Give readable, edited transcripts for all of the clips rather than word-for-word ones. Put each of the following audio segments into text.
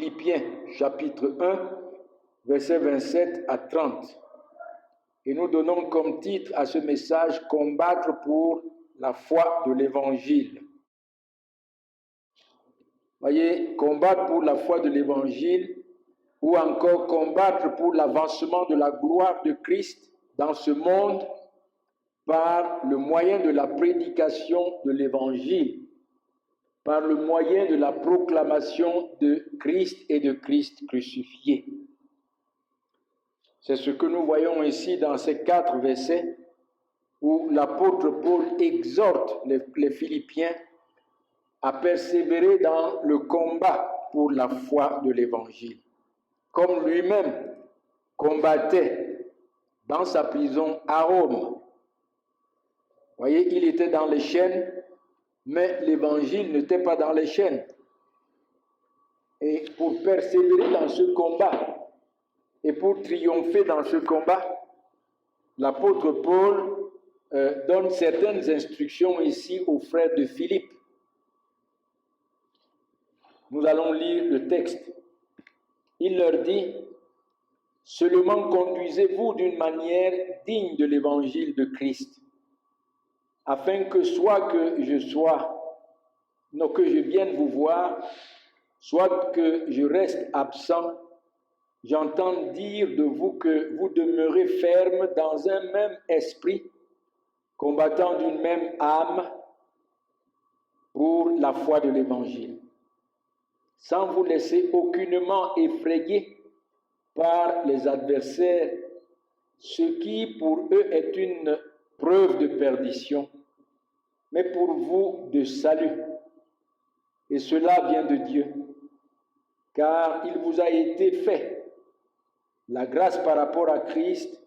Philippiens chapitre 1, versets 27 à 30. Et nous donnons comme titre à ce message « Combattre pour la foi de l'Évangile ». Voyez, combattre pour la foi de l'Évangile ou encore combattre pour l'avancement de la gloire de Christ dans ce monde par le moyen de la prédication de l'Évangile, par le moyen de la proclamation de Christ et de Christ crucifié. C'est ce que nous voyons ici dans ces 4 versets où l'apôtre Paul exhorte les Philippiens à persévérer dans le combat pour la foi de l'Évangile, comme lui-même combattait dans sa prison à Rome. Vous voyez, il était dans les chaînes, mais l'Évangile n'était pas dans les chaînes. Et pour persévérer dans ce combat, et pour triompher dans ce combat, l'apôtre Paul donne certaines instructions ici aux frères de Philippe. Nous allons lire le texte. Il leur dit, « Seulement conduisez-vous d'une manière digne de l'évangile de Christ, afin que soit que je vienne vous voir, soit que je reste absent, j'entends dire de vous que vous demeurez ferme dans un même esprit, combattant d'une même âme pour la foi de l'Évangile, sans vous laisser aucunement effrayer par les adversaires, ce qui pour eux est une preuve de perdition, mais pour vous de salut. Et cela vient de Dieu, car il vous a été fait la grâce par rapport à Christ,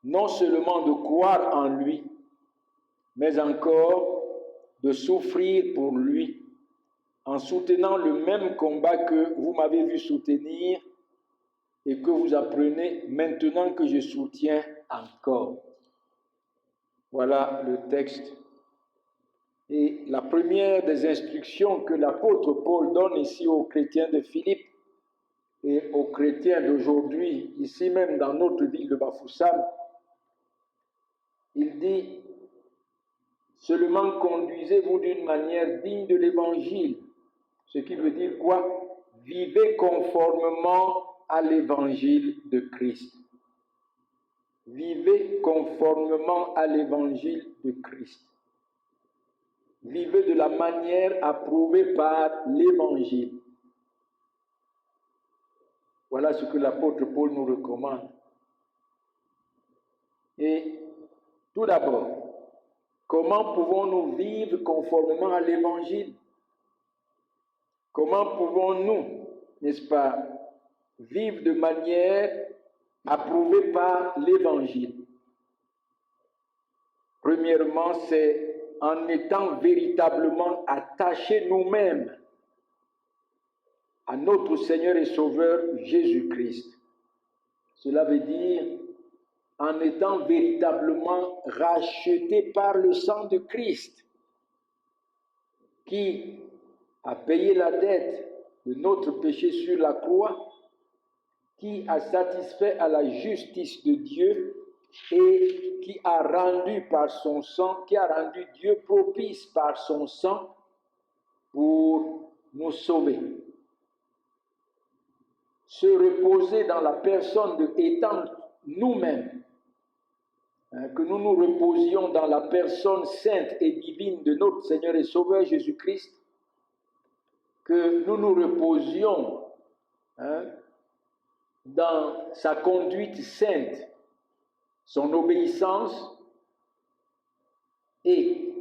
non seulement de croire en lui, mais encore de souffrir pour lui, en soutenant le même combat que vous m'avez vu soutenir et que vous apprenez maintenant que je soutiens encore. Voilà le texte. Et la première des instructions que l'apôtre Paul donne ici aux chrétiens de Philippe et aux chrétiens d'aujourd'hui, ici même dans notre ville de Bafoussam, il dit « Seulement conduisez-vous d'une manière digne de l'Évangile ». Ce qui veut dire quoi? Vivez conformément à l'Évangile de Christ. Vivez conformément à l'Évangile de Christ. Vivez de la manière approuvée par l'Évangile. Voilà ce que l'apôtre Paul nous recommande. Et tout d'abord, comment pouvons-nous vivre conformément à l'Évangile? Comment pouvons-nous, n'est-ce pas, vivre de manière approuvée par l'Évangile? Premièrement, c'est en étant véritablement attachés nous-mêmes à notre Seigneur et Sauveur Jésus-Christ. Cela veut dire en étant véritablement rachetés par le sang de Christ, qui a payé la dette de notre péché sur la croix, qui a satisfait à la justice de Dieu et qui a rendu par son sang, qui a rendu Dieu propice par son sang pour nous sauver. Se reposer dans la personne étant nous-mêmes, que nous nous reposions dans la personne sainte et divine de notre Seigneur et Sauveur Jésus-Christ, que nous nous reposions dans sa conduite sainte, son obéissance et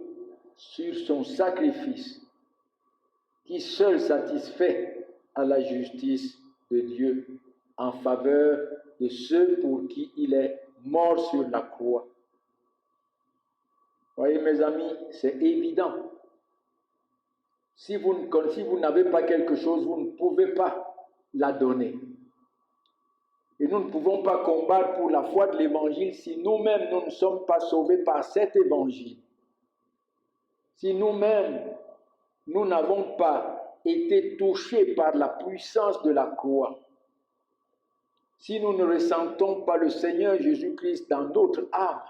sur son sacrifice qui seul satisfait à la justice de Dieu en faveur de ceux pour qui il est mort sur la croix. Voyez mes amis, c'est évident. Si vous n'avez pas quelque chose, vous ne pouvez pas la donner. Et nous ne pouvons pas combattre pour la foi de l'Évangile si nous-mêmes nous ne sommes pas sauvés par cet Évangile. Si nous-mêmes nous n'avons pas été touchés par la puissance de la croix, si nous ne ressentons pas le Seigneur Jésus-Christ dans notre âme,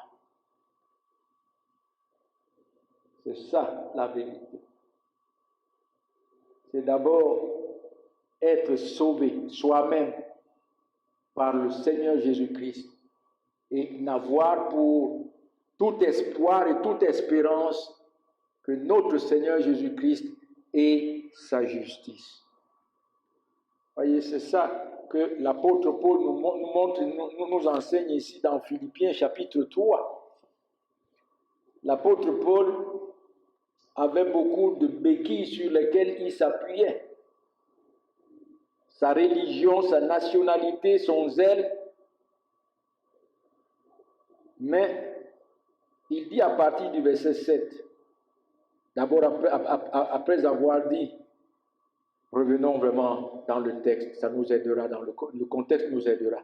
c'est ça la vérité. C'est d'abord être sauvé soi-même par le Seigneur Jésus-Christ et n'avoir pour tout espoir et toute espérance que notre Seigneur Jésus-Christ ait sa justice. Voyez, c'est ça que l'apôtre Paul nous montre, nous enseigne ici dans Philippiens chapitre 3. L'apôtre Paul avait beaucoup de béquilles sur lesquelles il s'appuyait. Sa religion, sa nationalité, son zèle. Mais il dit à partir du verset 7, d'abord après avoir dit, revenons vraiment dans le texte, ça nous aidera, dans le contexte nous aidera.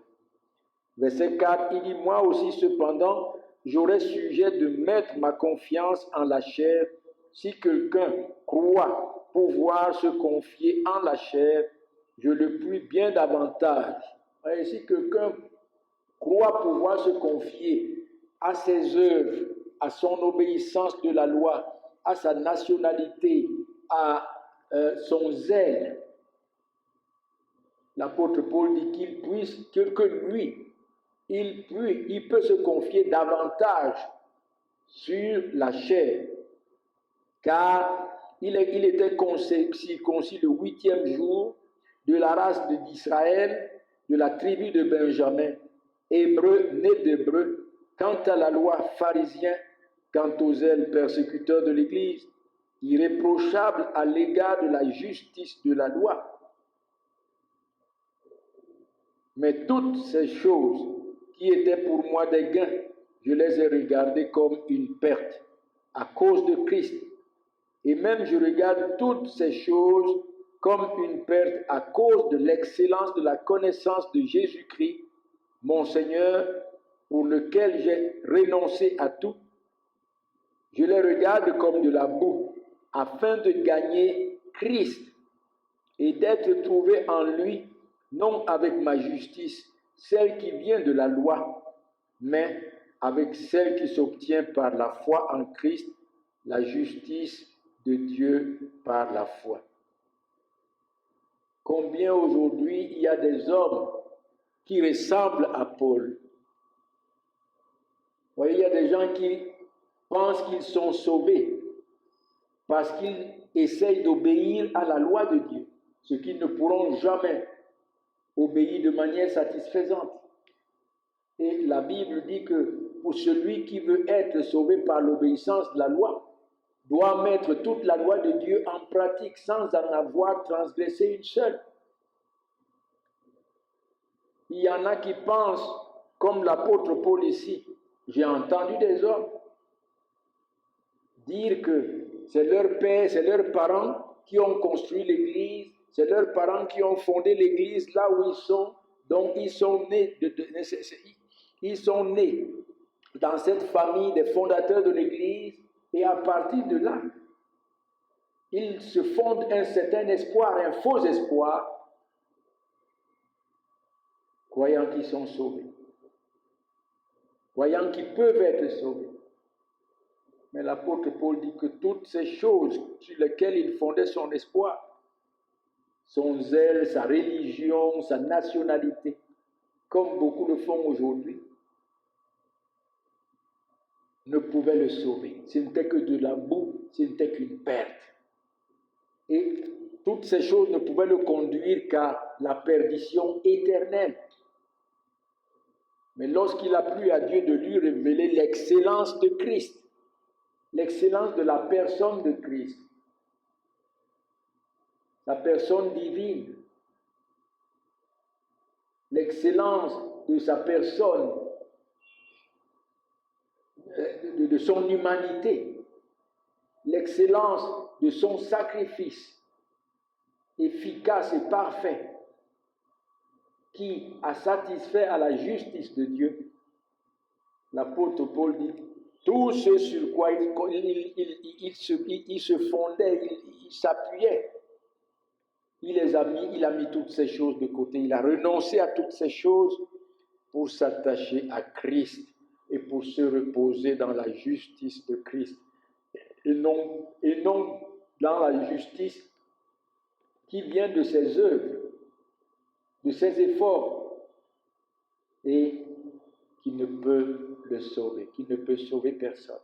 Verset 4, il dit, moi aussi cependant, j'aurais sujet de mettre ma confiance en la chair. Si quelqu'un croit pouvoir se confier en la chair, je le puis bien davantage. Et si quelqu'un croit pouvoir se confier à ses œuvres, à son obéissance de la loi, à sa nationalité, à son zèle, l'apôtre Paul dit qu'il puisse, que lui, il peut se confier davantage sur la chair, car il était circoncis le 8e jour, de la race d'Israël, de la tribu de Benjamin, hébreu, né d'hébreu, quant à la loi pharisien, quant aux zèles persécuteurs de l'Église, irréprochable à l'égard de la justice de la loi. Mais toutes ces choses qui étaient pour moi des gains, je les ai regardées comme une perte à cause de Christ. Et même je regarde toutes ces choses comme une perte à cause de l'excellence de la connaissance de Jésus-Christ, mon Seigneur, pour lequel j'ai renoncé à tout. Je les regarde comme de la boue, afin de gagner Christ et d'être trouvé en lui, non avec ma justice, celle qui vient de la loi, mais avec celle qui s'obtient par la foi en Christ, la justice de Dieu par la foi. Combien aujourd'hui il y a des hommes qui ressemblent à Paul. Vous voyez, il y a des gens qui pensent qu'ils sont sauvés parce qu'ils essayent d'obéir à la loi de Dieu, ce qu'ils ne pourront jamais obéir de manière satisfaisante. Et la Bible dit que pour celui qui veut être sauvé par l'obéissance de la loi, doit mettre toute la loi de Dieu en pratique sans en avoir transgressé une seule. Il y en a qui pensent, comme l'apôtre Paul ici, j'ai entendu des hommes dire que c'est leur père, c'est leurs parents qui ont construit l'église, c'est leurs parents qui ont fondé l'église là où ils sont, donc ils sont nés, ils sont nés dans cette famille des fondateurs de l'église, et à partir de là, ils se fondent un certain espoir, un faux espoir, croyant qu'ils sont sauvés, croyant qu'ils peuvent être sauvés. Mais l'apôtre Paul dit que toutes ces choses sur lesquelles il fondait son espoir, son zèle, sa religion, sa nationalité, comme beaucoup le font aujourd'hui, ne pouvaient le sauver. Ce n'était que de la boue, ce n'était qu'une perte. Et toutes ces choses ne pouvaient le conduire qu'à la perdition éternelle. Mais lorsqu'il a plu à Dieu de lui révéler l'excellence de Christ, l'excellence de la personne de Christ, la personne divine, l'excellence de sa personne, de son humanité, l'excellence de son sacrifice efficace et parfait qui a satisfait à la justice de Dieu. L'apôtre Paul dit, tout ce sur quoi il se fondait, il s'appuyait, il a mis toutes ces choses de côté, il a renoncé à toutes ces choses pour s'attacher à Christ et pour se reposer dans la justice de Christ et non dans la justice qui vient de ses œuvres, de ses efforts et qui ne peut le sauver, qui ne peut sauver personne.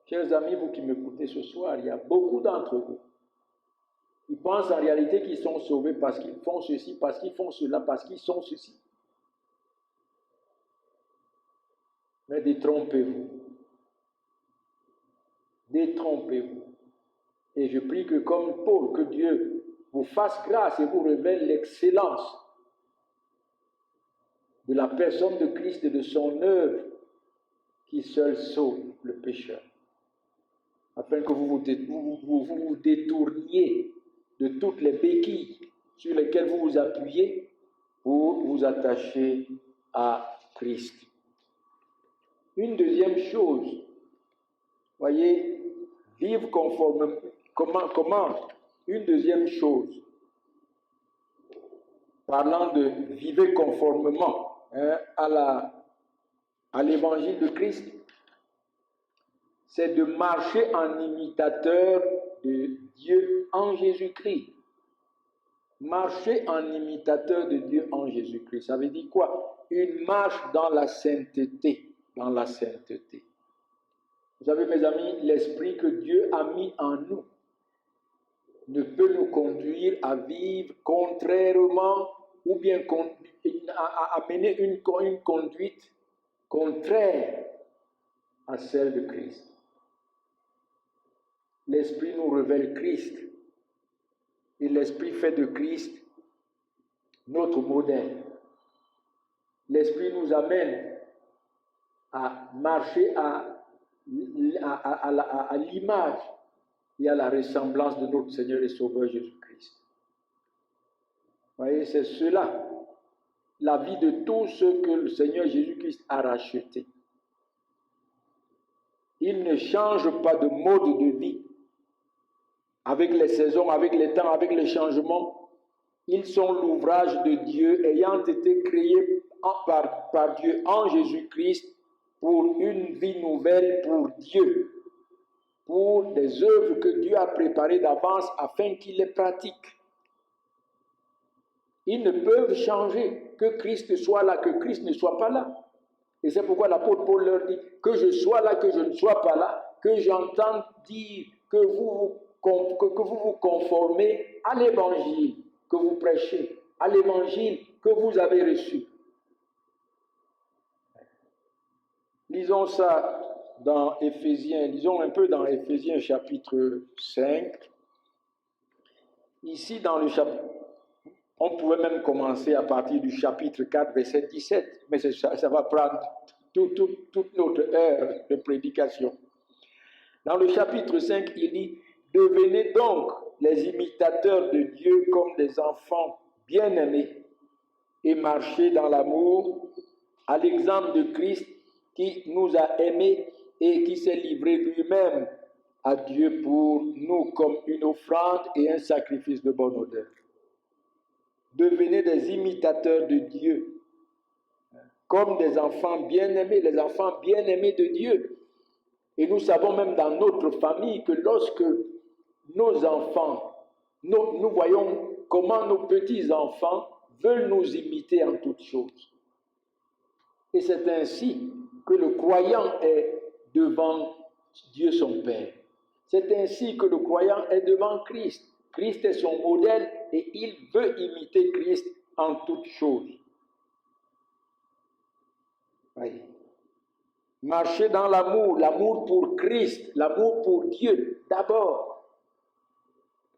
Chers amis, vous qui m'écoutez ce soir, il y a beaucoup d'entre vous qui pensent en réalité qu'ils sont sauvés parce qu'ils font ceci, parce qu'ils font cela, parce qu'ils sont ceci. Mais détrompez-vous. Détrompez-vous. Et je prie que comme Paul, que Dieu vous fasse grâce et vous révèle l'excellence de la personne de Christ et de son œuvre qui seul sauve le pécheur. Afin que vous vous détourniez de toutes les béquilles sur lesquelles vous vous appuyez pour vous attacher à Christ. Une deuxième chose, voyez, vivre conformément. Comment? Une deuxième chose, parlant de vivre conformément à l'évangile de Christ, c'est de marcher en imitateur de Dieu en Jésus-Christ. Marcher en imitateur de Dieu en Jésus-Christ. Ça veut dire quoi? Une marche dans la sainteté. Dans la sainteté. Vous savez, mes amis, l'esprit que Dieu a mis en nous ne peut nous conduire à vivre contrairement ou bien à mener une conduite contraire à celle de Christ. L'Esprit nous révèle Christ et l'Esprit fait de Christ notre modèle. L'Esprit nous amène à marcher à l'image et à la ressemblance de notre Seigneur et Sauveur Jésus-Christ. Vous voyez, c'est cela, la vie de tous ceux que le Seigneur Jésus-Christ a rachetés. Il ne change pas de mode de vie. Avec les saisons, avec les temps, avec les changements, ils sont l'ouvrage de Dieu ayant été créés par Dieu en Jésus-Christ pour une vie nouvelle pour Dieu, pour des œuvres que Dieu a préparées d'avance afin qu'ils les pratiquent. Ils ne peuvent changer, que Christ soit là, que Christ ne soit pas là. Et c'est pourquoi l'apôtre Paul leur dit, que je sois là, que je ne sois pas là, que j'entende dire que vous vous conformez à l'évangile que vous prêchez, à l'évangile que vous avez reçu. Lisons ça dans Éphésiens, lisons un peu dans Éphésiens chapitre 5. Ici dans le chapitre, on pouvait même commencer à partir du chapitre 4, verset 17, mais ça va prendre toute notre heure de prédication. Dans le chapitre 5, il dit, devenez donc les imitateurs de Dieu comme des enfants bien-aimés et marchez dans l'amour à l'exemple de Christ qui nous a aimés et qui s'est livré lui-même à Dieu pour nous comme une offrande et un sacrifice de bonne odeur. Devenez des imitateurs de Dieu, comme des enfants bien-aimés, les enfants bien-aimés de Dieu. Et nous savons même dans notre famille que lorsque nos enfants, nous voyons comment nos petits-enfants veulent nous imiter en toutes choses. Et c'est ainsi que le croyant est devant Dieu son Père. C'est ainsi que le croyant est devant Christ. Christ est son modèle et il veut imiter Christ en toutes choses. Oui. Marcher dans l'amour, l'amour pour Christ, l'amour pour Dieu d'abord,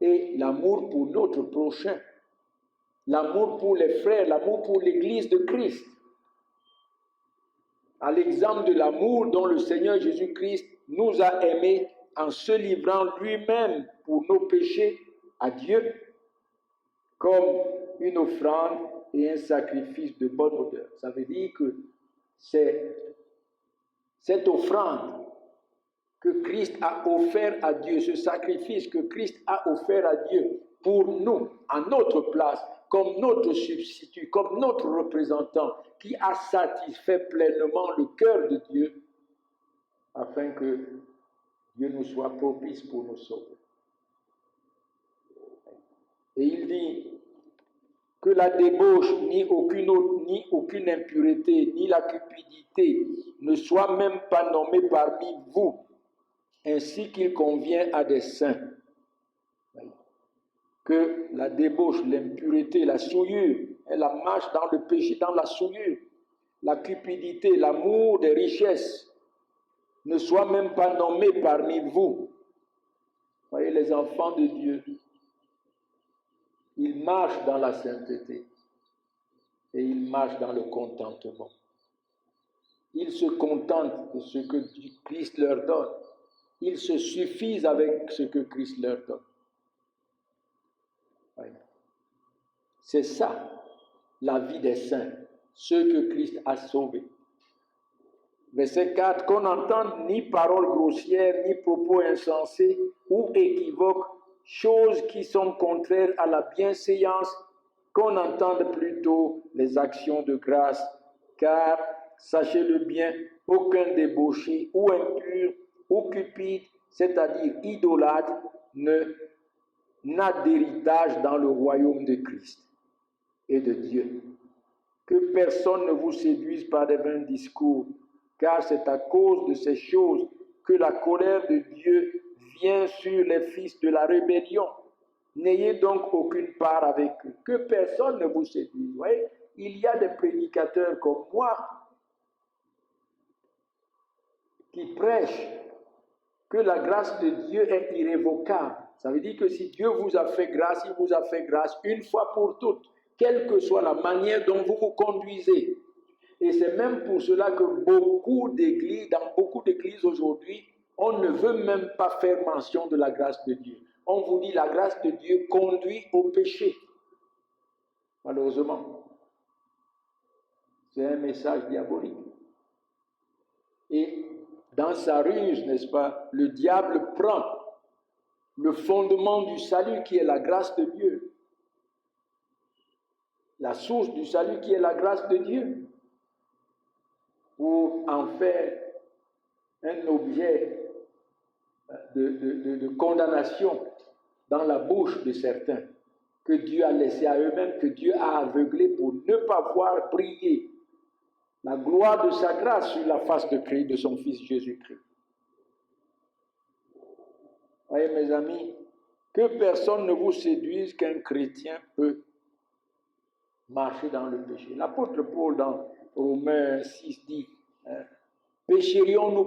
et l'amour pour notre prochain, l'amour pour les frères, l'amour pour l'Église de Christ. À l'exemple de l'amour dont le Seigneur Jésus-Christ nous a aimés en se livrant lui-même pour nos péchés à Dieu, comme une offrande et un sacrifice de bonne odeur. Ça veut dire que c'est cette offrande que Christ a offert à Dieu, ce sacrifice que Christ a offert à Dieu pour nous, à notre place, comme notre substitut, comme notre représentant, qui a satisfait pleinement le cœur de Dieu, afin que Dieu nous soit propice pour nous sauver. Et il dit que la débauche, ni aucune impureté, ni la cupidité ne soient même pas nommées parmi vous, ainsi qu'il convient à des saints. Que la débauche, l'impureté, la souillure, la marche dans le péché, dans la souillure, la cupidité, l'amour des richesses, ne soient même pas nommés parmi vous. Voyez, les enfants de Dieu, ils marchent dans la sainteté et ils marchent dans le contentement. Ils se contentent de ce que Christ leur donne. Ils se suffisent avec ce que Christ leur donne. Voyez. C'est ça, la vie des saints, ceux que Christ a sauvés. Verset 4, qu'on n'entende ni paroles grossières, ni propos insensés ou équivoques, choses qui sont contraires à la bienséance, qu'on entende plutôt les actions de grâce, car, sachez-le bien, aucun débauché ou impur ou cupide, c'est-à-dire idolâtre, n'a d'héritage dans le royaume de Christ et de Dieu. Que personne ne vous séduise par des vains discours, car c'est à cause de ces choses que la colère de Dieu vient sur les fils de la rébellion. N'ayez donc aucune part avec eux. Que personne ne vous séduise. Vous voyez, il y a des prédicateurs comme moi qui prêchent que la grâce de Dieu est irrévocable. Ça veut dire que si Dieu vous a fait grâce, il vous a fait grâce une fois pour toutes, quelle que soit la manière dont vous vous conduisez. Et c'est même pour cela que dans beaucoup d'églises aujourd'hui, on ne veut même pas faire mention de la grâce de Dieu. On vous dit la grâce de Dieu conduit au péché. Malheureusement, c'est un message diabolique. Et dans sa ruse, n'est-ce pas, le diable prend le fondement du salut qui est la grâce de Dieu, la source du salut qui est la grâce de Dieu, pour en faire un objet de condamnation dans la bouche de certains, que Dieu a laissé à eux-mêmes, que Dieu a aveuglé pour ne pas voir briller la gloire de sa grâce sur la face de Christ, de son Fils Jésus-Christ. Voyez mes amis, que personne ne vous séduise qu'un chrétien peut marcher dans le péché. L'apôtre Paul dans Romains 6 dit, pécherions-nous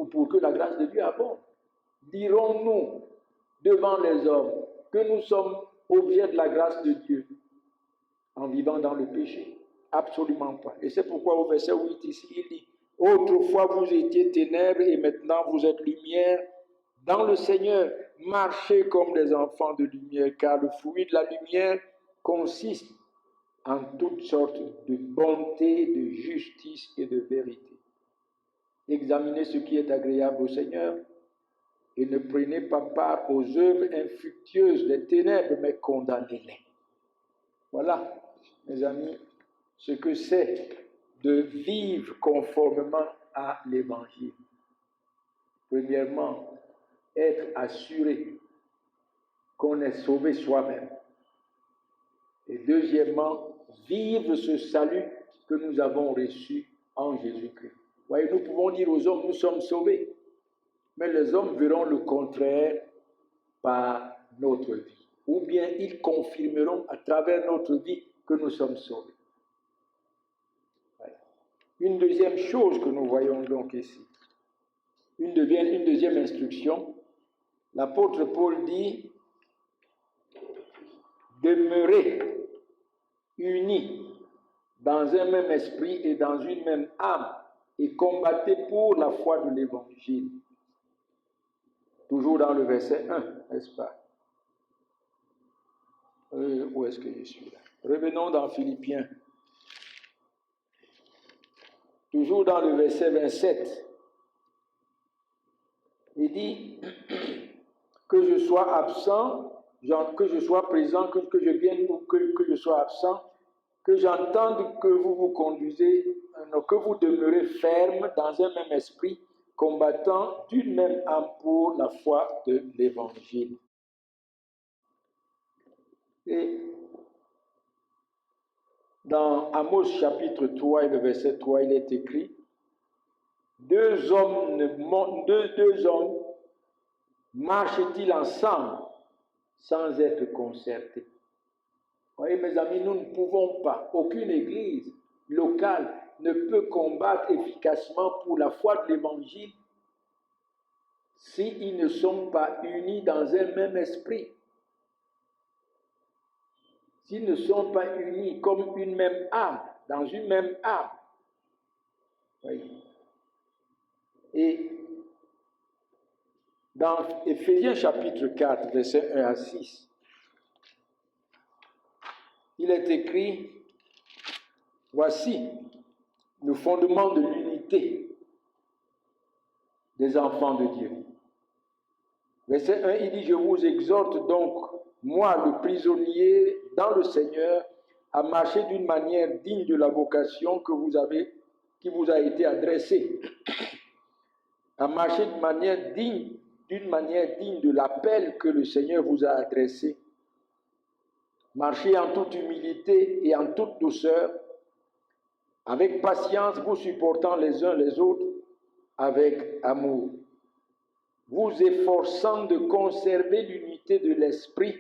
pour que la grâce de Dieu abonde? Dirons-nous devant les hommes que nous sommes objets de la grâce de Dieu en vivant dans le péché? Absolument pas. Et c'est pourquoi au verset 8 ici, il dit, autrefois vous étiez ténèbres et maintenant vous êtes lumière dans le Seigneur. Marchez comme des enfants de lumière, car le fruit de la lumière consiste en toutes sortes de bonté, de justice et de vérité. Examinez ce qui est agréable au Seigneur et ne prenez pas part aux œuvres infructueuses des ténèbres, mais condamnez-les. Voilà, mes amis, ce que c'est de vivre conformément à l'Évangile. Premièrement, être assuré qu'on est sauvé soi-même. Et deuxièmement, vivre ce salut que nous avons reçu en Jésus-Christ. Voyez, nous pouvons dire aux hommes, nous sommes sauvés. Mais les hommes verront le contraire par notre vie. Ou bien ils confirmeront à travers notre vie que nous sommes sauvés. Une deuxième chose que nous voyons donc ici, une deuxième instruction, l'apôtre Paul dit, demeurez unis dans un même esprit et dans une même âme et combattez pour la foi de l'Évangile. Toujours dans le verset 1, n'est-ce pas? Où est-ce que je suis là? Revenons dans Philippiens. Toujours dans le verset 27. Il dit que je sois absent, que je sois présent, que je vienne ou que je sois absent, que j'entende que vous vous conduisez, que vous demeurez ferme dans un même esprit, combattant d'une même âme pour la foi de l'Évangile. Et dans Amos chapitre 3 et le verset 3, il est écrit, deux hommes marchent-ils ensemble sans être concertés? Vous voyez, mes amis, nous ne pouvons pas, aucune église locale ne peut combattre efficacement pour la foi de l'Évangile s'ils ne sont pas unis dans un même esprit. S'ils ne sont pas unis comme une même âme, dans une même âme. Oui. Et dans Éphésiens chapitre 4, versets 1 à 6, il est écrit, voici le fondement de l'unité des enfants de Dieu. Verset 1, il dit, je vous exhorte donc, moi le prisonnier dans le Seigneur, à marcher d'une manière digne de la vocation qui vous a été adressée, à marcher d'une manière digne de l'appel que le Seigneur vous a adressé. Marchez en toute humilité et en toute douceur, avec patience, vous supportant les uns les autres avec amour, vous efforçant de conserver l'unité de l'esprit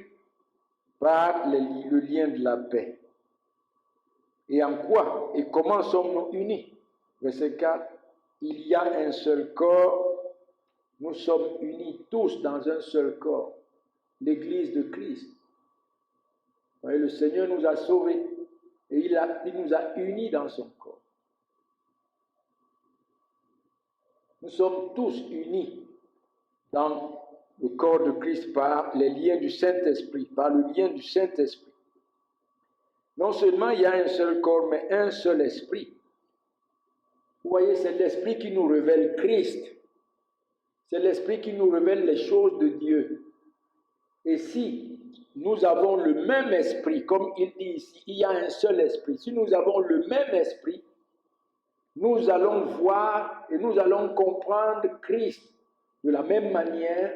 par le lien de la paix. Et en quoi et comment sommes-nous unis? Verset 4, il y a un seul corps, nous sommes unis tous dans un seul corps, l'Église de Christ. Voyez, le Seigneur nous a sauvés et il nous a unis dans son corps. Nous sommes tous unis dans le corps de Christ par les liens du Saint-Esprit, par le lien du Saint-Esprit. Non seulement il y a un seul corps, mais un seul esprit. Vous voyez, c'est l'esprit qui nous révèle Christ. C'est l'esprit qui nous révèle les choses de Dieu. Et si nous avons le même esprit, comme il dit ici, il y a un seul esprit. Si nous avons le même esprit, nous allons voir et nous allons comprendre Christ de la même manière.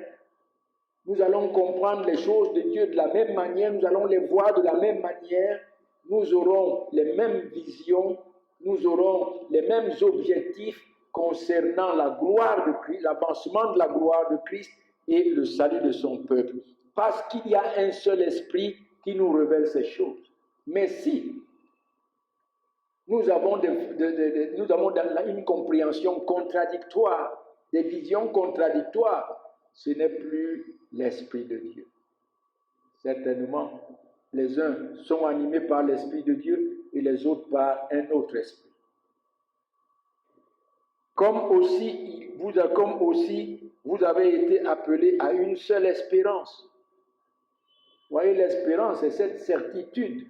Nous allons comprendre les choses de Dieu de la même manière. Nous allons les voir de la même manière. Nous aurons les mêmes visions. Nous aurons les mêmes objectifs concernant la gloire de Christ, l'avancement de la gloire de Christ et le salut de son peuple. Parce qu'il y a un seul esprit qui nous révèle ces choses. Mais si nous avons une compréhension contradictoire, des visions contradictoires, ce n'est plus l'Esprit de Dieu. Certainement, les uns sont animés par l'Esprit de Dieu et les autres par un autre esprit. Comme aussi vous avez été appelés à une seule espérance. Vous voyez, l'espérance, c'est cette certitude,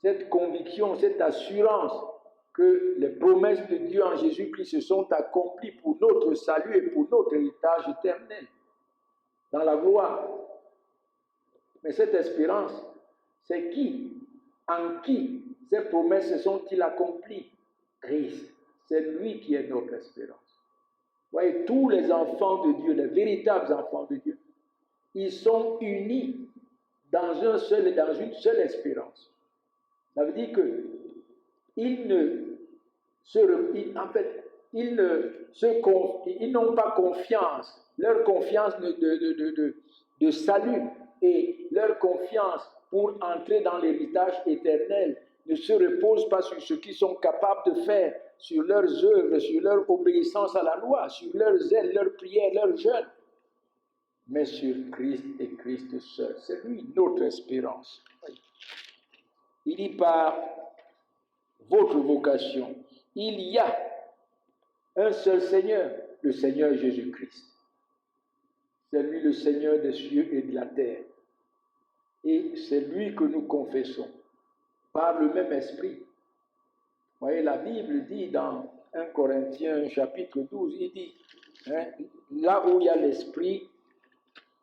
cette conviction, cette assurance que les promesses de Dieu en Jésus-Christ se sont accomplies pour notre salut et pour notre héritage éternel dans la gloire. Mais cette espérance, c'est qui? En qui ces promesses se sont-ils accomplies? Christ. C'est lui qui est notre espérance. Vous voyez, tous les enfants de Dieu, les véritables enfants de Dieu, ils sont unis dans une seule espérance. Ça veut dire que ils n'ont pas confiance. Leur confiance de salut et leur confiance pour entrer dans l'héritage éternel ne se repose pas sur ce qu'ils sont capables de faire, sur leurs œuvres, sur leur obéissance à la loi, sur leur zèle, leur prière, leur jeûne, mais sur Christ et Christ seul. C'est lui notre espérance. Il dit par votre vocation, il y a un seul Seigneur, le Seigneur Jésus-Christ. C'est lui le Seigneur des cieux et de la terre. Et c'est lui que nous confessons par le même esprit. Vous voyez, la Bible dit dans 1 Corinthiens chapitre 12, il dit, Hein, là où il y a l'esprit,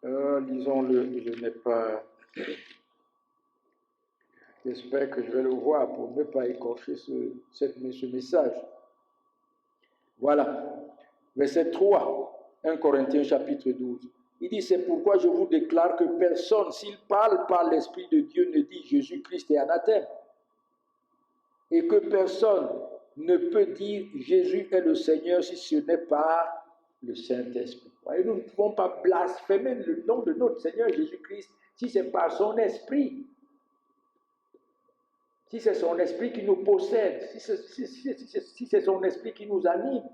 disons-le, je n'ai pas... J'espère que je vais le voir pour ne pas écorcher ce message. Voilà. Verset 3, 1 Corinthiens chapitre 12. Il dit, c'est pourquoi je vous déclare que personne, s'il parle par l'Esprit de Dieu, ne dit Jésus-Christ est anathème. Et que personne ne peut dire Jésus est le Seigneur si ce n'est pas le Saint-Esprit. Nous ne pouvons pas blasphémer le nom de notre Seigneur Jésus-Christ si c'est par son Esprit. Si c'est son esprit qui nous possède, si c'est son esprit qui nous anime.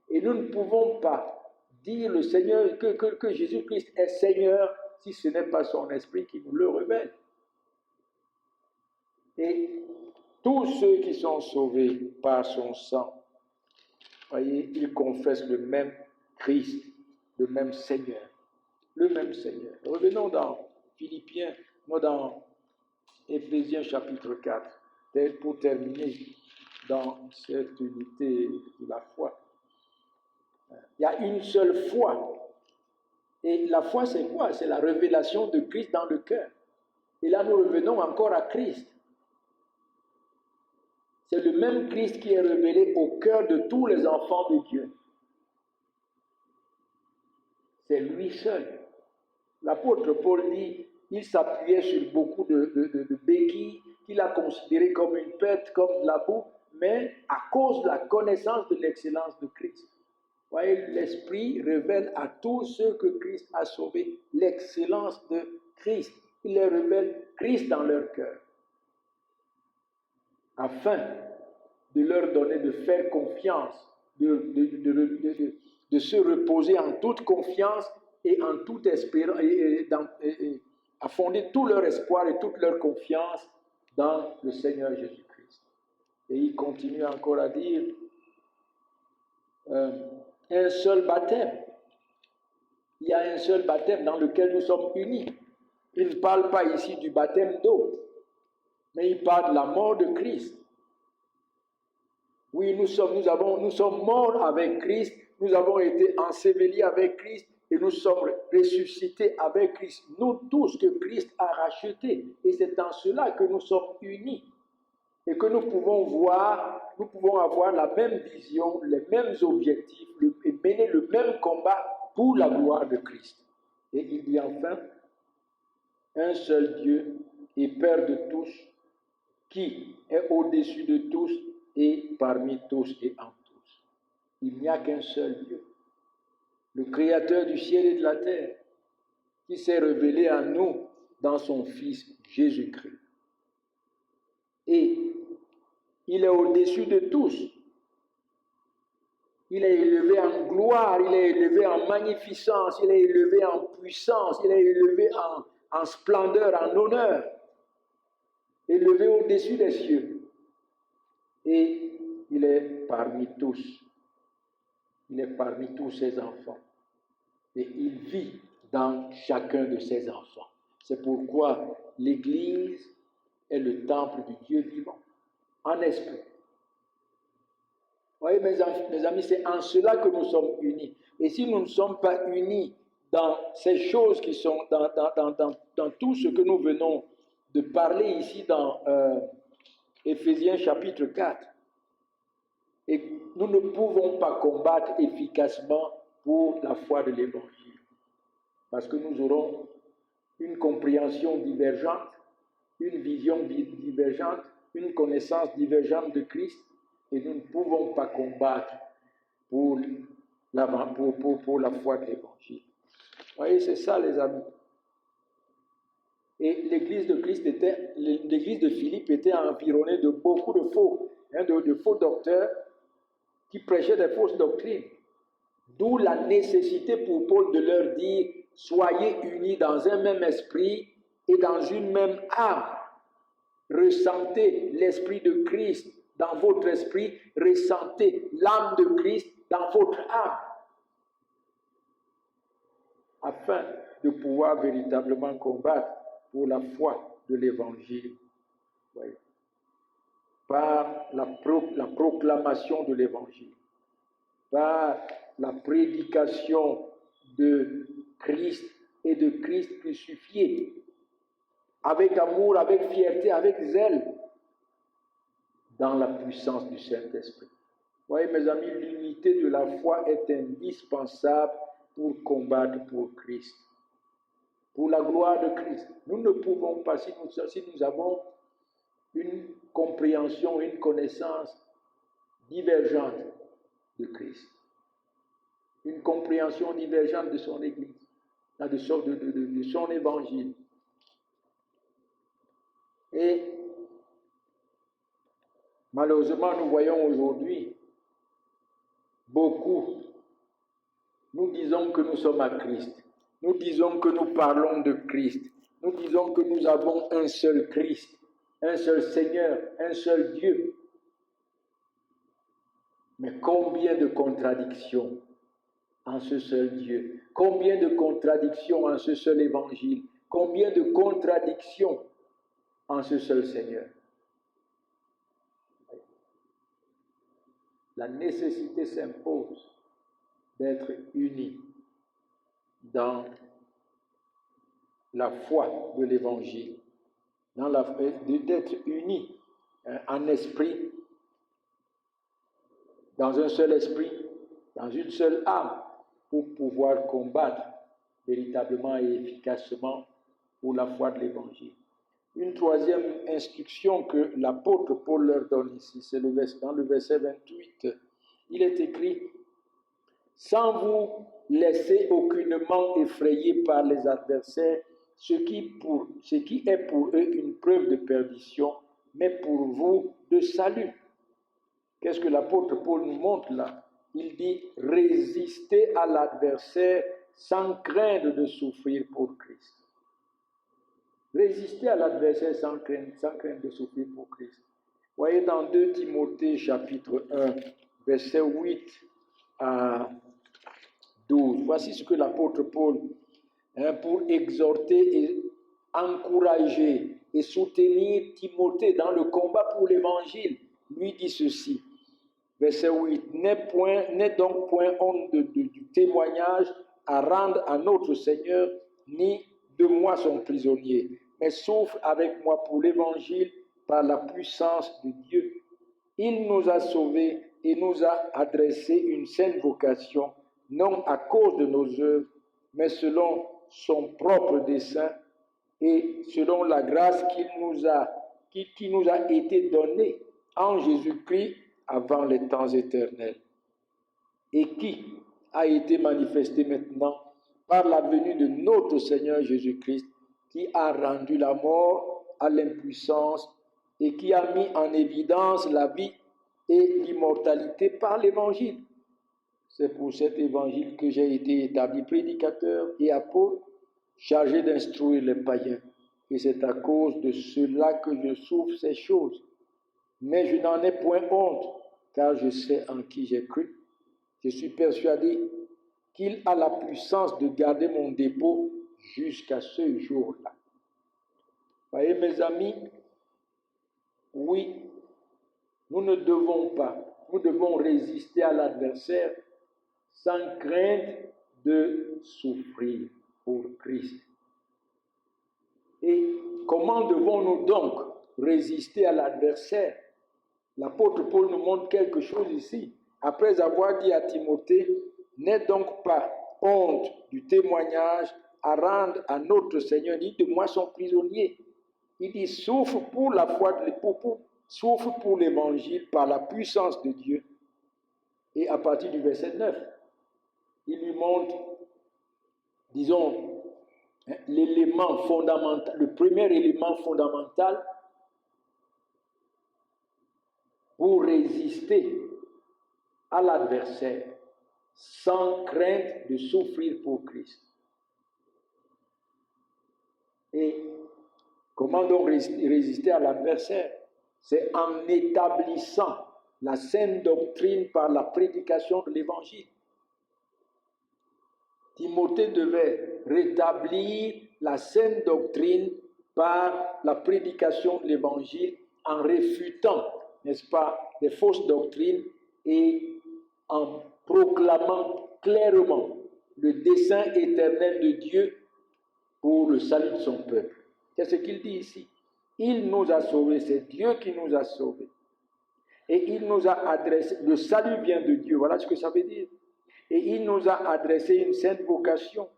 Et nous ne pouvons pas dire le Seigneur, que Jésus-Christ est Seigneur si ce n'est pas son esprit qui nous le révèle. Et tous ceux qui sont sauvés par son sang, voyez, ils confessent le même Christ, le même Seigneur. Le même Seigneur. Revenons dans Philippiens, dans Éphésiens chapitre 4, pour terminer dans cette unité de la foi. Il y a une seule foi. Et la foi, c'est quoi? C'est la révélation de Christ dans le cœur. Et là, nous revenons encore à Christ. C'est le même Christ qui est révélé au cœur de tous les enfants de Dieu. C'est lui seul. L'apôtre Paul dit, il s'appuyait sur beaucoup de béquilles qu'il a considérées comme une pète, comme de la boue, mais à cause de la connaissance de l'excellence de Christ. Vous voyez, l'Esprit révèle à tous ceux que Christ a sauvés l'excellence de Christ. Il leur révèle Christ dans leur cœur, afin de leur donner de faire confiance, de se reposer en toute confiance et en toute espérance, à fonder tout leur espoir et toute leur confiance dans le Seigneur Jésus-Christ. Et il continue encore à dire, un seul baptême. Il y a un seul baptême dans lequel nous sommes unis. Il ne parle pas ici du baptême d'eau, mais il parle de la mort de Christ. Oui, nous sommes morts avec Christ, nous avons été ensevelis avec Christ et nous sommes ressuscités avec Christ. Nous tous que Christ a rachetés. Et c'est en cela que nous sommes unis. Et que nous pouvons avoir la même vision, les mêmes objectifs, et mener le même combat pour la gloire de Christ. Et il dit enfin, un seul Dieu et Père de tous, qui est au-dessus de tous et parmi tous et en tous. Il n'y a qu'un seul Dieu, le Créateur du ciel et de la terre, qui s'est révélé à nous dans son Fils Jésus-Christ. Et il est au-dessus de tous. Il est élevé en gloire, il est élevé en magnificence, il est élevé en puissance, il est élevé en splendeur, en honneur, élevé au-dessus des cieux. Et il est parmi tous. Il est parmi tous ses enfants. Et il vit dans chacun de ses enfants. C'est pourquoi l'Église est le temple du Dieu vivant, en esprit. Vous voyez, mes amis, c'est en cela que nous sommes unis. Et si nous ne sommes pas unis dans ces choses qui sont dans tout ce que nous venons de parler ici dans Éphésiens chapitre 4, et nous ne pouvons pas combattre efficacement pour la foi de l'Évangile. Parce que nous aurons une compréhension divergente, une vision divergente, une connaissance divergente de Christ, et nous ne pouvons pas combattre pour la foi de l'Évangile. Vous voyez, c'est ça, les amis. Et l'église de Philippe était environnée de beaucoup de faux, de faux docteurs qui prêchaient des fausses doctrines. D'où la nécessité pour Paul de leur dire, soyez unis dans un même esprit et dans une même âme. Ressentez l'esprit de Christ dans votre esprit, ressentez l'âme de Christ dans votre âme, afin de pouvoir véritablement combattre pour la foi de l'Évangile. Oui. Par la proclamation de l'Évangile, par la prédication de Christ et de Christ crucifié, avec amour, avec fierté, avec zèle, dans la puissance du Saint-Esprit. Voyez, mes amis, l'unité de la foi est indispensable pour combattre pour Christ, pour la gloire de Christ. Nous ne pouvons pas, si nous avons une compréhension, une connaissance divergente de Christ, une compréhension divergente de son Église, de son évangile. Et malheureusement, nous voyons aujourd'hui beaucoup, nous disons que nous sommes à Christ, nous disons que nous parlons de Christ, nous disons que nous avons un seul Christ, un seul Seigneur, un seul Dieu. Mais combien de contradictions en ce seul Dieu, combien de contradictions en ce seul évangile, combien de contradictions en ce seul Seigneur. La nécessité s'impose d'être unis dans la foi de l'évangile, d'être unis en esprit, dans un seul esprit, dans une seule âme, pour pouvoir combattre véritablement et efficacement pour la foi de l'évangile. Une troisième instruction que l'apôtre Paul leur donne ici, c'est dans le verset 28. Il est écrit « Sans vous laisser aucunement effrayer par les adversaires, ce qui est pour eux une preuve de perdition, mais pour vous de salut. » Qu'est-ce que l'apôtre Paul nous montre là? Il dit « Résistez à l'adversaire sans craindre de souffrir pour Christ. » Résister à l'adversaire sans craindre de souffrir pour Christ. Voyez dans 2 Timothée chapitre 1, verset 8 à 12. Voici ce que l'apôtre Paul, pour exhorter et encourager et soutenir Timothée dans le combat pour l'évangile, lui dit ceci. Verset 8. N'aie donc point honte du témoignage à rendre à notre Seigneur, ni de moi son prisonnier, mais souffre avec moi pour l'évangile par la puissance de Dieu. Il nous a sauvés et nous a adressé une sainte vocation, non à cause de nos œuvres, mais selon son propre dessein et selon la grâce qui nous a été donnée en Jésus-Christ avant les temps éternels, et qui a été manifestée maintenant par la venue de notre Seigneur Jésus-Christ, qui a rendu la mort à l'impuissance et qui a mis en évidence la vie et l'immortalité par l'évangile. C'est pour cet évangile que j'ai été établi prédicateur et apôtre, chargé d'instruire les païens. Et c'est à cause de cela que je souffre ces choses. Mais je n'en ai point honte, car je sais en qui j'ai cru. Je suis persuadé qu'il a la puissance de garder mon dépôt jusqu'à ce jour-là. Voyez, mes amis, oui, nous ne devons pas, nous devons résister à l'adversaire sans crainte de souffrir pour Christ. Et comment devons-nous donc résister à l'adversaire? L'apôtre Paul nous montre quelque chose ici. Après avoir dit à Timothée, n'aie donc pas honte du témoignage à rendre à notre Seigneur, ni de moi son prisonnier. Il dit, souffre pour la foi, souffre pour l'évangile par la puissance de Dieu. Et à partir du verset 9, il lui montre, disons, l'élément fondamental, le premier élément fondamental pour résister à l'adversaire sans crainte de souffrir pour Christ. Et comment donc résister à l'adversaire? C'est en établissant la saine doctrine par la prédication de l'évangile. Timothée devait rétablir la saine doctrine par la prédication de l'évangile en réfutant, n'est-ce pas, les fausses doctrines et en proclamant clairement le dessein éternel de Dieu pour le salut de son peuple. C'est ce qu'il dit ici. Il nous a sauvés, c'est Dieu qui nous a sauvés. Et il nous a adressé, le salut vient de Dieu, voilà ce que ça veut dire. Et il nous a adressé une sainte vocation,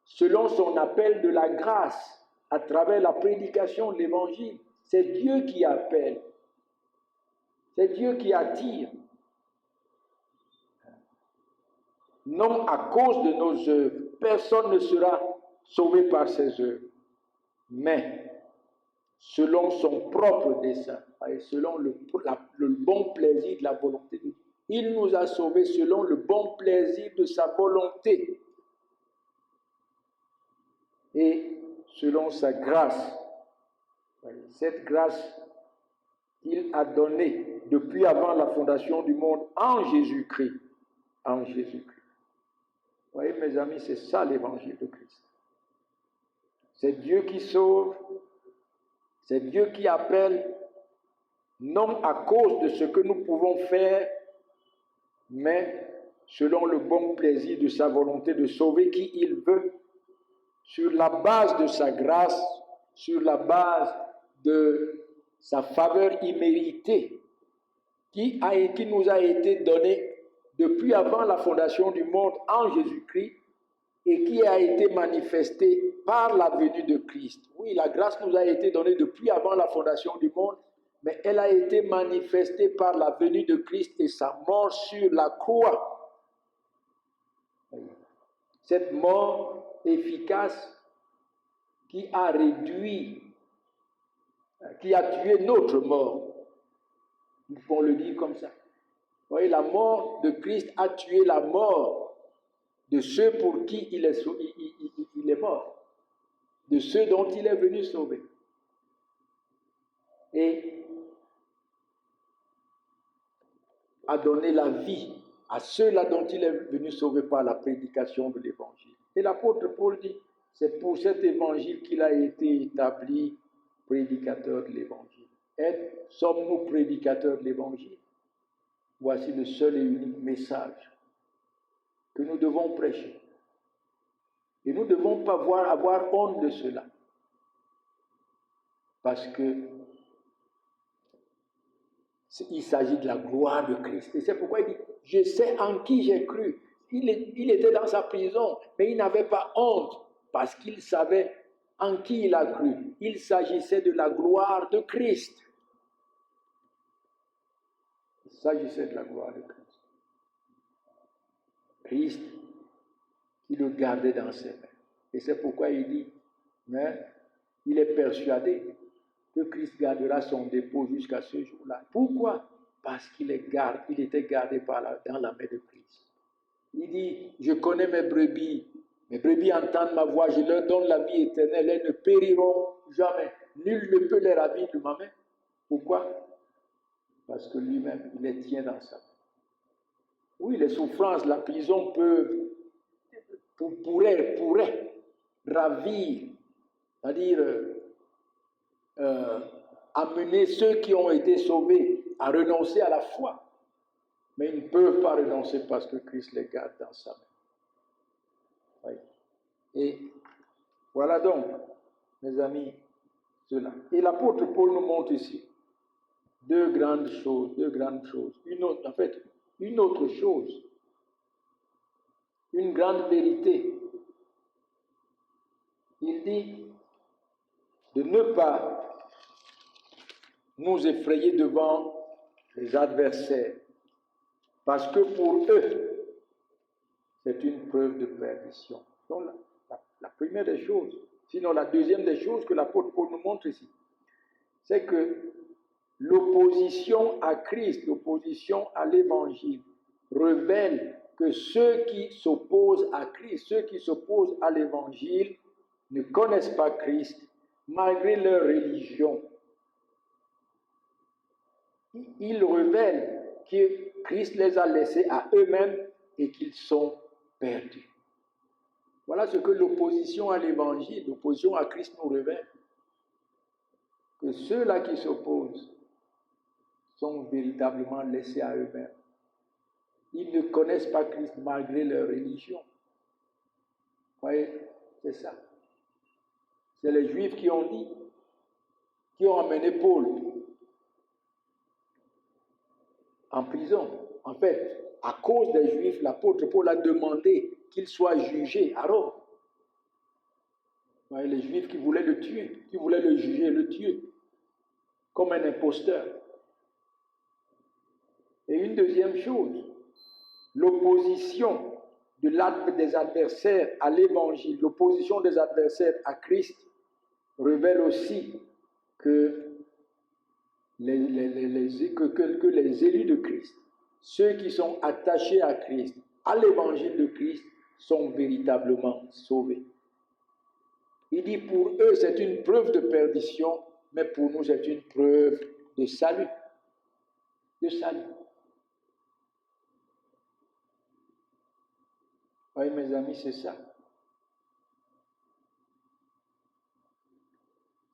selon son appel de la grâce, à travers la prédication de l'évangile. C'est Dieu qui appelle, c'est Dieu qui attire. Non à cause de nos œuvres, personne ne sera sauvé par ses œuvres, mais selon son propre dessein, et selon le bon plaisir de la volonté de Dieu. Il nous a sauvés selon le bon plaisir de sa volonté et selon sa grâce. Cette grâce qu'il a donnée depuis avant la fondation du monde en Jésus-Christ. En Jésus-Christ. Vous voyez, mes amis, c'est ça l'évangile de Christ. C'est Dieu qui sauve, c'est Dieu qui appelle, non à cause de ce que nous pouvons faire, mais selon le bon plaisir de sa volonté de sauver qui il veut, sur la base de sa grâce, sur la base de sa faveur imméritée, qui nous a été donnée depuis avant la fondation du monde en Jésus-Christ et qui a été manifestée par la venue de Christ. Oui, la grâce nous a été donnée depuis avant la fondation du monde, mais elle a été manifestée par la venue de Christ et sa mort sur la croix. Cette mort efficace qui a réduit, qui a tué notre mort. Nous pouvons le dire comme ça. Vous voyez, la mort de Christ a tué la mort de ceux pour qui il est mort, de ceux dont il est venu sauver. Et a donné la vie à ceux-là dont il est venu sauver par la prédication de l'évangile. Et l'apôtre Paul dit, c'est pour cet évangile qu'il a été établi prédicateur de l'évangile. Sommes-nous prédicateurs de l'évangile? Voici le seul et unique message que nous devons prêcher. Et nous ne devons pas avoir honte de cela. Parce que il s'agit de la gloire de Christ. Et c'est pourquoi il dit, je sais en qui j'ai cru. Il était dans sa prison, mais il n'avait pas honte parce qu'il savait en qui il a cru. Il s'agissait de la gloire de Christ. Il s'agissait de la gloire de Christ. Christ qui le gardait dans ses mains. Et c'est pourquoi il dit, mais il est persuadé que Christ gardera son dépôt jusqu'à ce jour-là. Pourquoi? Parce qu'il était gardé dans la main de Christ. Il dit, je connais mes brebis entendent ma voix, je leur donne la vie éternelle, elles ne périront jamais. Nul ne peut les ravir de ma main. Pourquoi? Parce que lui-même, il les tient dans sa main. Oui, les souffrances, la prison pourrait ravir, c'est-à-dire amener ceux qui ont été sauvés à renoncer à la foi. Mais ils ne peuvent pas renoncer parce que Christ les garde dans sa main. Oui. Et voilà donc, mes amis, cela. Et l'apôtre Paul nous montre ici deux grandes choses. Une autre chose, une grande vérité. Il dit de ne pas nous effrayer devant les adversaires, parce que pour eux, c'est une preuve de perdition. Donc, la première des choses, sinon la deuxième des choses que l'apôtre Paul nous montre ici, c'est que l'opposition à Christ, l'opposition à l'évangile, révèle que ceux qui s'opposent à Christ, ceux qui s'opposent à l'évangile, ne connaissent pas Christ, malgré leur religion. Ils révèlent que Christ les a laissés à eux-mêmes et qu'ils sont perdus. Voilà ce que l'opposition à l'évangile, l'opposition à Christ nous révèle. Que ceux-là qui s'opposent sont véritablement laissés à eux-mêmes. Ils ne connaissent pas Christ malgré leur religion. Vous voyez, c'est ça. C'est les Juifs qui ont dit, qui ont amené Paul en prison. En fait, à cause des Juifs, l'apôtre Paul a demandé qu'il soit jugé à Rome. Vous voyez, les Juifs qui voulaient le tuer, qui voulaient le juger, le tuer, comme un imposteur. Et une deuxième chose, l'opposition des adversaires à l'évangile, l'opposition des adversaires à Christ révèle aussi que que les élus de Christ, ceux qui sont attachés à Christ, à l'évangile de Christ, sont véritablement sauvés. Il dit pour eux c'est une preuve de perdition, mais pour nous c'est une preuve de salut. De salut. Oui, mes amis, c'est ça.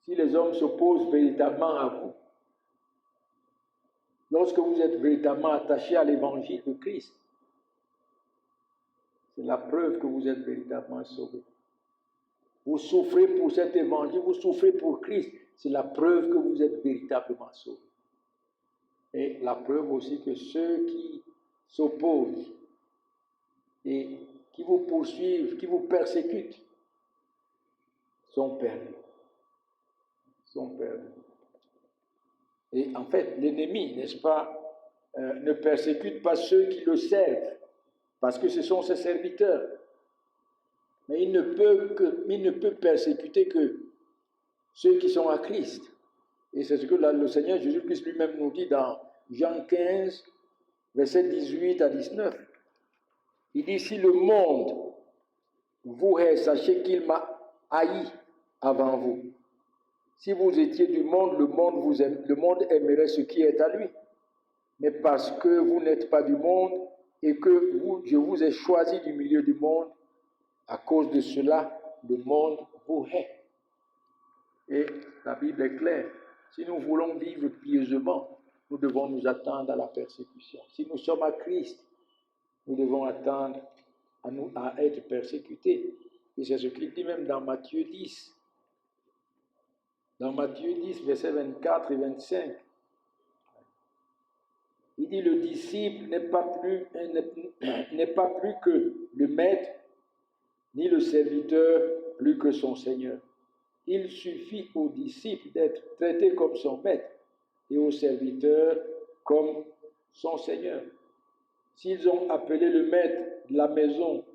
Si les hommes s'opposent véritablement à vous, lorsque vous êtes véritablement attaché à l'évangile de Christ, c'est la preuve que vous êtes véritablement sauvé. Vous souffrez pour cet évangile, vous souffrez pour Christ, c'est la preuve que vous êtes véritablement sauvé. Et la preuve aussi que ceux qui s'opposent et qui vous poursuivent, qui vous persécutent, sont perdus. Sont perdus. Et en fait, l'ennemi, n'est-ce pas, ne persécute pas ceux qui le servent, parce que ce sont ses serviteurs. Mais il ne peut persécuter que ceux qui sont à Christ. Et c'est ce que le Seigneur Jésus-Christ lui-même nous dit dans Jean 15, versets 18 à 19. Il dit, si le monde vous hait, sachez qu'il m'a haï avant vous. Si vous étiez du monde, le monde aimerait ce qui est à lui. Mais parce que vous n'êtes pas du monde et que je vous ai choisi du milieu du monde, à cause de cela, le monde vous hait. Et la Bible est claire. Si nous voulons vivre pieusement, nous devons nous attendre à la persécution. Si nous sommes à Christ, nous devons attendre à être persécutés. Et c'est ce qu'il dit même dans Matthieu 10. Dans Matthieu 10, versets 24 et 25. Il dit, le disciple n'est pas plus que le maître, ni le serviteur plus que son Seigneur. Il suffit au disciple d'être traité comme son maître et au serviteur comme son Seigneur. S'ils ont appelé le maître de la maison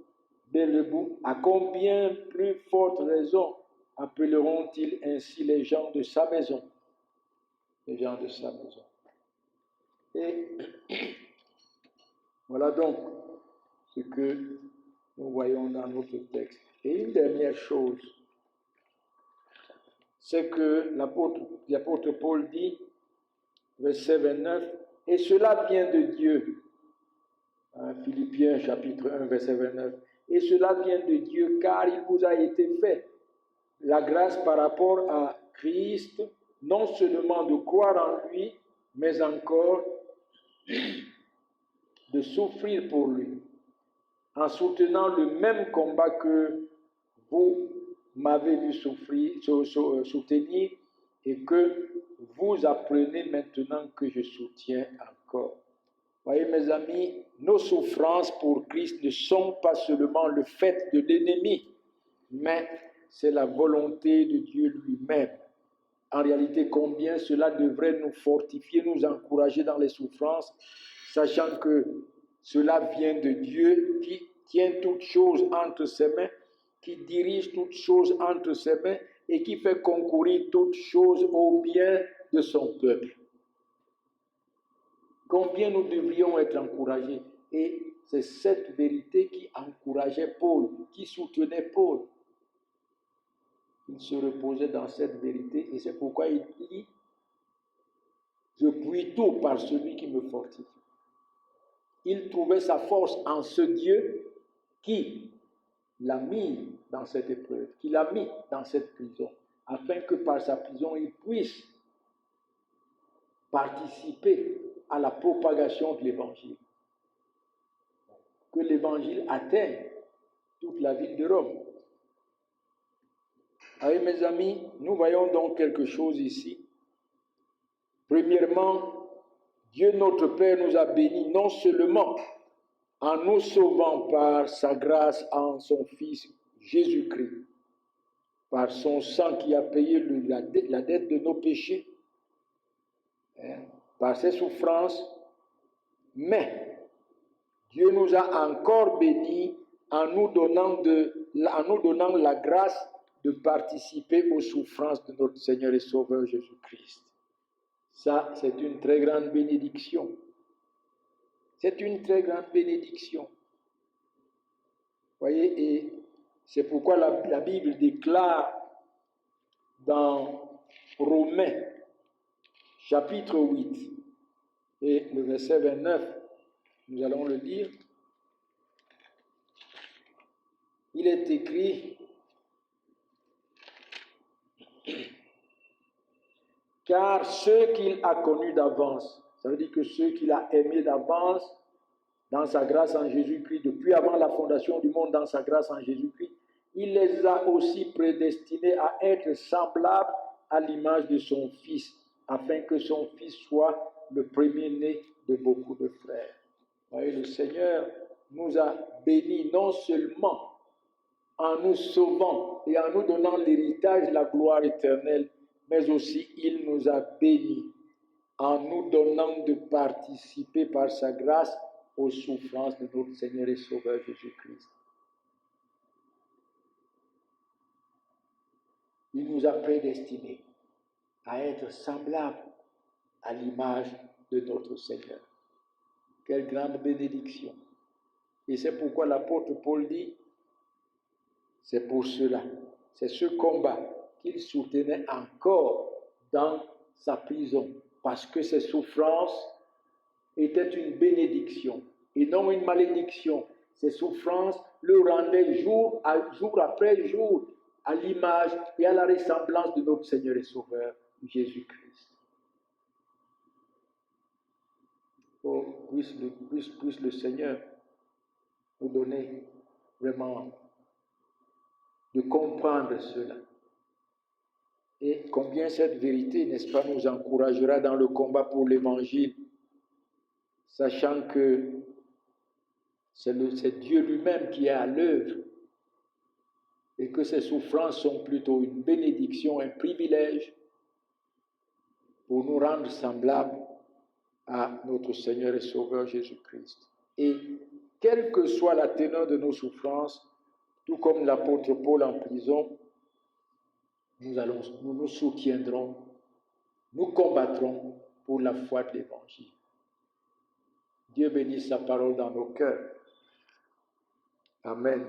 Belzébul, à combien plus forte raison appelleront-ils ainsi les gens de sa maison? Les gens de sa maison. Et voilà donc ce que nous voyons dans notre texte. Et une dernière chose, c'est que l'apôtre Paul dit, verset 29, et cela vient de Dieu. Philippiens chapitre 1, verset 29. Et cela vient de Dieu, car il vous a été fait la grâce par rapport à Christ, non seulement de croire en lui, mais encore de souffrir pour lui, en soutenant le même combat que vous m'avez vu soutenir et que vous apprenez maintenant que je soutiens encore. Voyez mes amis, nos souffrances pour Christ ne sont pas seulement le fait de l'ennemi, mais c'est la volonté de Dieu lui-même. En réalité, combien cela devrait nous fortifier, nous encourager dans les souffrances, sachant que cela vient de Dieu qui tient toutes choses entre ses mains, qui dirige toutes choses entre ses mains et qui fait concourir toutes choses au bien de son peuple. Combien nous devrions être encouragés. Et c'est cette vérité qui encourageait Paul, qui soutenait Paul. Il se reposait dans cette vérité et c'est pourquoi il dit « Je puis tout par celui qui me fortifie ». Il trouvait sa force en ce Dieu qui l'a mis dans cette épreuve, qui l'a mis dans cette prison, afin que par sa prison, il puisse participer à la propagation de l'Évangile. que l'évangile atteigne toute la ville de Rome. Allez, mes amis, nous voyons donc quelque chose ici. Premièrement, Dieu notre Père nous a bénis non seulement en nous sauvant par sa grâce en son Fils Jésus-Christ, par son sang qui a payé la dette de nos péchés, par ses souffrances, mais Dieu nous a encore bénis en nous donnant la grâce de participer aux souffrances de notre Seigneur et Sauveur Jésus-Christ. Ça, c'est une très grande bénédiction. C'est une très grande bénédiction. Voyez, et c'est pourquoi la Bible déclare dans Romains, chapitre 8, et le verset 29, nous allons le lire. Il est écrit: car ceux qu'il a connus d'avance, ça veut dire que ceux qu'il a aimés d'avance, dans sa grâce en Jésus-Christ, depuis avant la fondation du monde, dans sa grâce en Jésus-Christ, il les a aussi prédestinés à être semblables à l'image de son Fils, afin que son Fils soit le premier-né de beaucoup de frères. Vous voyez, le Seigneur nous a bénis non seulement en nous sauvant et en nous donnant l'héritage, la gloire éternelle, mais aussi il nous a bénis en nous donnant de participer par sa grâce aux souffrances de notre Seigneur et Sauveur Jésus-Christ. Il nous a prédestinés à être semblables à l'image de notre Seigneur. Quelle grande bénédiction! Et c'est pourquoi l'apôtre Paul dit, c'est pour cela, c'est ce combat qu'il soutenait encore dans sa prison, parce que ses souffrances étaient une bénédiction et non une malédiction. Ces souffrances le rendaient jour après jour à l'image et à la ressemblance de notre Seigneur et Sauveur Jésus-Christ. Oh, puisse le Seigneur nous donner vraiment de comprendre cela. Et combien cette vérité, n'est-ce pas, nous encouragera dans le combat pour l'Évangile, sachant que c'est Dieu lui-même qui est à l'œuvre et que ces souffrances sont plutôt une bénédiction, un privilège pour nous rendre semblables à notre Seigneur et Sauveur Jésus-Christ. Et quelle que soit la teneur de nos souffrances, tout comme l'apôtre Paul en prison, nous nous soutiendrons, nous combattrons pour la foi de l'Évangile. Dieu bénisse sa parole dans nos cœurs. Amen.